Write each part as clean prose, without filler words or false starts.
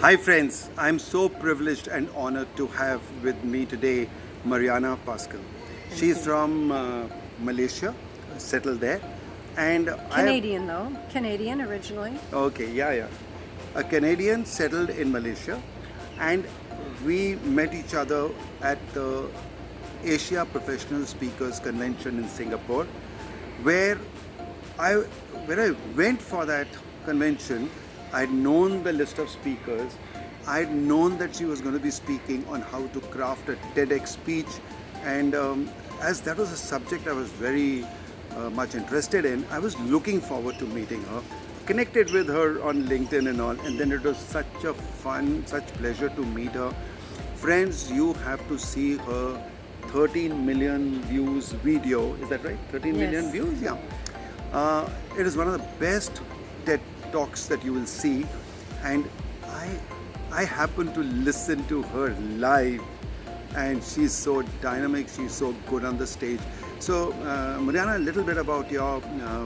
Hi friends, I'm so privileged and honored to have with me today Marianna Pascal. She's from Malaysia, settled there, and Canadian though. Canadian originally. okay, yeah, a Canadian settled in Malaysia, and we met each other at the Asia Professional Speakers Convention in Singapore, where I when I went for that convention, I'd known the list of speakers. I'd known that she was going to be speaking on how to craft a TEDx speech, and as that was a subject I was very much interested in, I was looking forward to meeting her. Connected with her on LinkedIn and all, and then it was such a fun, such pleasure to meet her. Friends, you have to see her 13 million views video. Is that right? 13 million Yes. views? Yeah. It is one of the best TED Talks that you will see, and I happen to listen to her live, and she's so dynamic, she's so good on the stage. So, Marianna, a little bit about your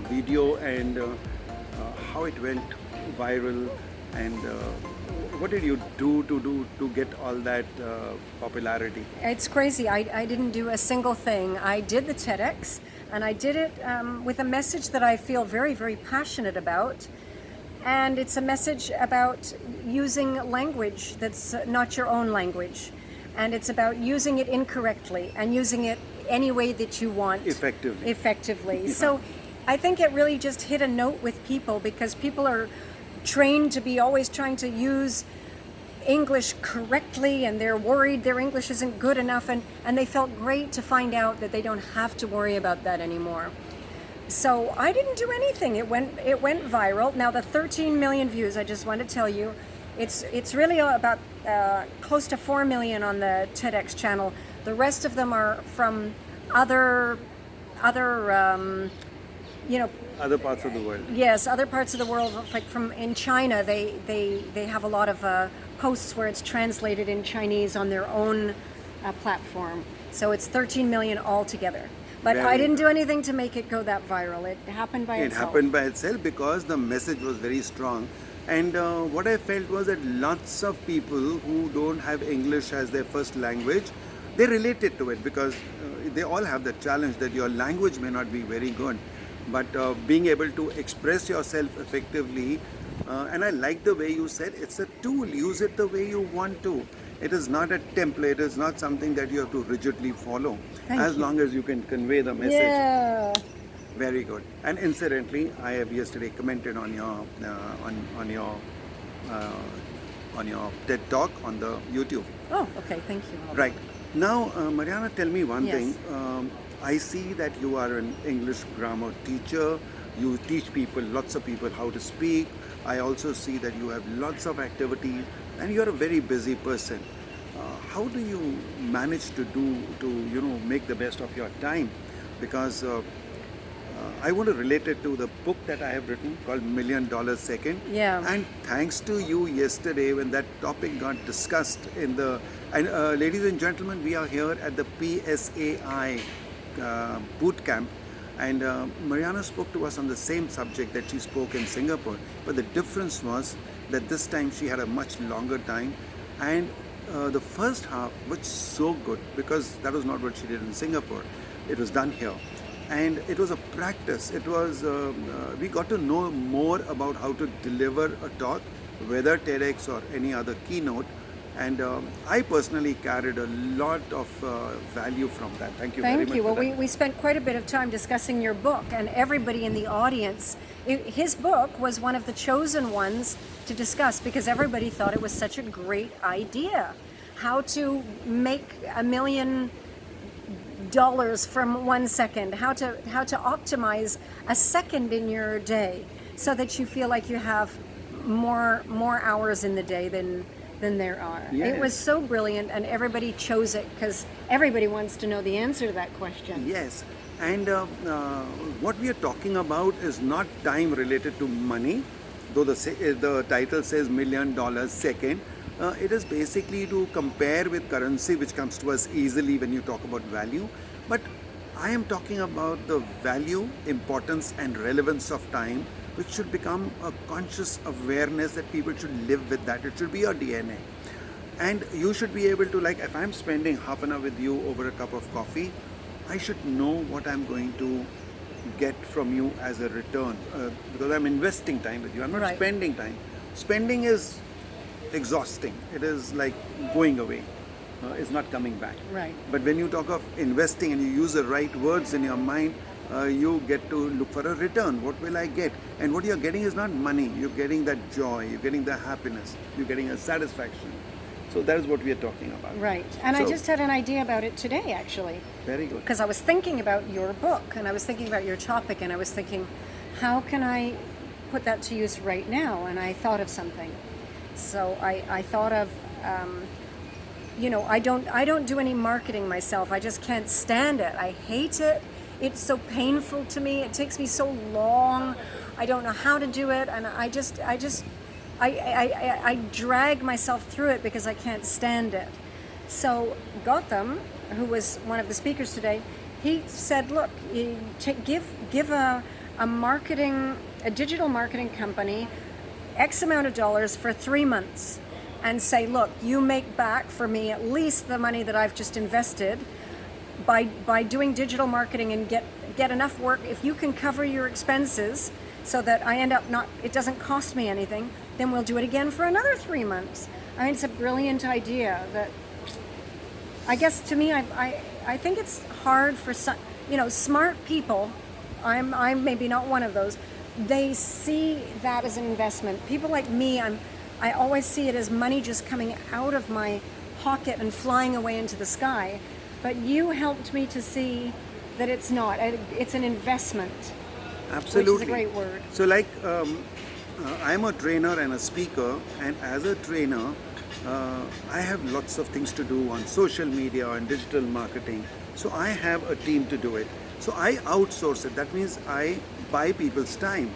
video and how it went viral, and what did you do to get all that popularity? It's crazy. I didn't do a single thing. I did the TEDx, and I did it with a message that I feel very, very passionate about. And it's a message about using language that's not your own language. And it's about using it incorrectly and using it any way that you want. Effectively. Yeah. So I think it really just hit a note with people because people are trained to be always trying to use English correctly, and they're worried their English isn't good enough, and they felt great to find out that they don't have to worry about that anymore. So I didn't do anything. It went viral. Now the 13 million views, I just want to tell you, it's really about close to 4 million on the TEDx channel. The rest of them are from other Other parts of the world. yes, other parts of the world. Like from in China, they have a lot of posts where it's translated in Chinese on their own platform. So it's 13 million altogether. But I didn't do anything to make it go that viral. It happened by itself. It happened by itself because the message was very strong. And what I felt was that lots of people who don't have English as their first language, they related to it because they all have the challenge that your language may not be very good. But being able to express yourself effectively, and I like the way you said, it's a tool. Use it the way you want to. It is not a template. It's not something that you have to rigidly follow. As long as you can convey the message. Yeah. Very good. And incidentally, I have yesterday commented on your TED Talk on the YouTube. Oh, okay. Thank you. Right. Now, Marianna, tell me one Yes. thing. I see that you are an English grammar teacher. You teach people, lots of people, how to speak. I also see that you have lots of activities, and you are a very busy person. How do you manage to make the best of your time? Because I want to relate it to the book that I have written called $1 Million Second. Yeah. And thanks to you yesterday when that topic got discussed in the, and ladies and gentlemen, we are here at the PSAI boot camp, and Marianna spoke to us on the same subject that she spoke in Singapore, but the difference was that this time she had a much longer time, and the first half was so good because that was not what she did in Singapore. It was done here, and it was a practice. It was we got to know more about how to deliver a talk, whether TEDx or any other keynote. And I personally carried a lot of value from that. Thank you very much. Thank you. for Well, that. we spent quite a bit of time discussing your book, and everybody in the audience, his book was one of the chosen ones to discuss because everybody thought it was such a great idea. How to make $1 million from 1 second, how to optimize a second in your day so that you feel like you have more hours in the day than there are. Yes. It was so brilliant, and everybody chose it because everybody wants to know the answer to that question. Yes, and what we are talking about is not time related to money, though the title says $1 Million Second. It is basically to compare with currency, which comes to us easily when you talk about value. But I am talking about the value, importance, and relevance of time which should become a conscious awareness that people should live with that. It should be your DNA. And you should be able to, like, if I'm spending half an hour with you over a cup of coffee, I should know what I'm going to get from you as a return, because I'm investing time with you. I'm not Right. spending time. Spending is exhausting. It is like going away. It's not coming back. Right. But when you talk of investing and you use the right words in your mind, you get to look for a return. What will I get? And what you're getting is not money. You're getting that joy. You're getting the happiness. You're getting a satisfaction. So that is what we are talking about. Right. And I So- just had an idea about it today, actually. Very good. Because I was thinking about your book and I was thinking about your topic and I was thinking, how can I put that to use right now? And I thought of something. So I thought of, I don't do any marketing myself. I just can't stand it. I hate it. It's so painful to me. It takes me so long. I don't know how to do it. And I drag myself through it because I can't stand it. So Gautam, who was one of the speakers today, he said, look, give a digital marketing company X amount of dollars for 3 months and say, look, you make back for me at least the money that I've just invested by doing digital marketing and get enough work. If you can cover your expenses so that I end up it doesn't cost me anything, then we'll do it again for another 3 months. I mean, it's a brilliant idea that, I guess to me, I think it's hard for some, smart people. I'm maybe not one of those. They see that as an investment. People like me, I always see it as money just coming out of my pocket and flying away into the sky. But you helped me to see that it's not. It's an investment. Absolutely. Which is a great word. So like, I'm a trainer and a speaker, and as a trainer, I have lots of things to do on social media and digital marketing. So I have a team to do it. So I outsource it. That means I buy people's time.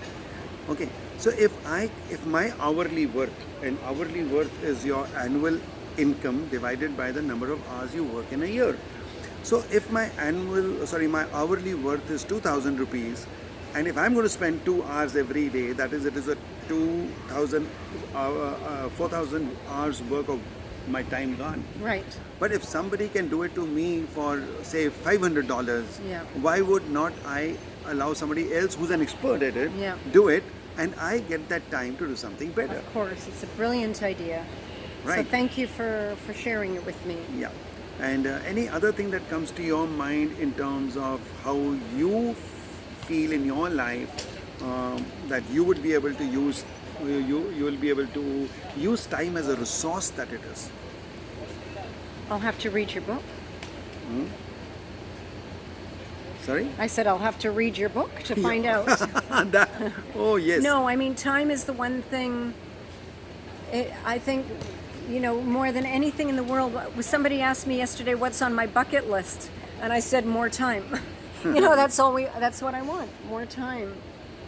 Okay. So if my hourly worth, and hourly worth is your annual income divided by the number of hours you work in a year. So if my hourly worth is 2,000 rupees, and if I'm going to spend 2 hours every day, that is, it is a 4,000 hours work of my time gone. Right. But if somebody can do it to me for, say, $500, Yeah. why would not I allow somebody else who's an expert at it, Yeah. do it, and I get that time to do something better? Of course, it's a brilliant idea. Right. So thank you for sharing it with me. Yeah. And any other thing that comes to your mind in terms of how you feel in your life that you would be able to use, you will be able to use time as a resource that it is? I'll have to read your book. Sorry? I said I'll have to read your book to find out. Oh, yes. No, I mean, time is the one thing, I think, more than anything in the world. Somebody asked me yesterday what's on my bucket list, and I said more time. That's what I want, more time.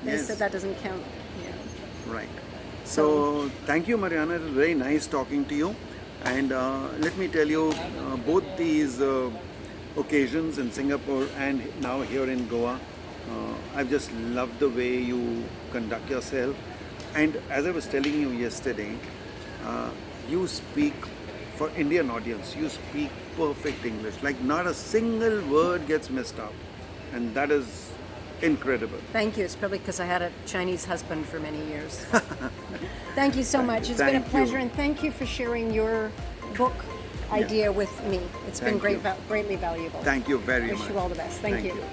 They Yes. said that doesn't count. Yeah. Right. So thank you, Marianna. It was very nice talking to you. And let me tell you, both these occasions in Singapore and now here in Goa, I've just loved the way you conduct yourself. And as I was telling you yesterday, you speak for Indian audience. You speak perfect English. Like not a single word gets messed up, and that is incredible. Thank you. It's probably because I had a Chinese husband for many years. Thank you so much. It's been a Thank pleasure, you. and thank you for sharing your book idea with me. It's been Thank you. greatly valuable. Thank you very Wish much. you all the best. Thank you. you.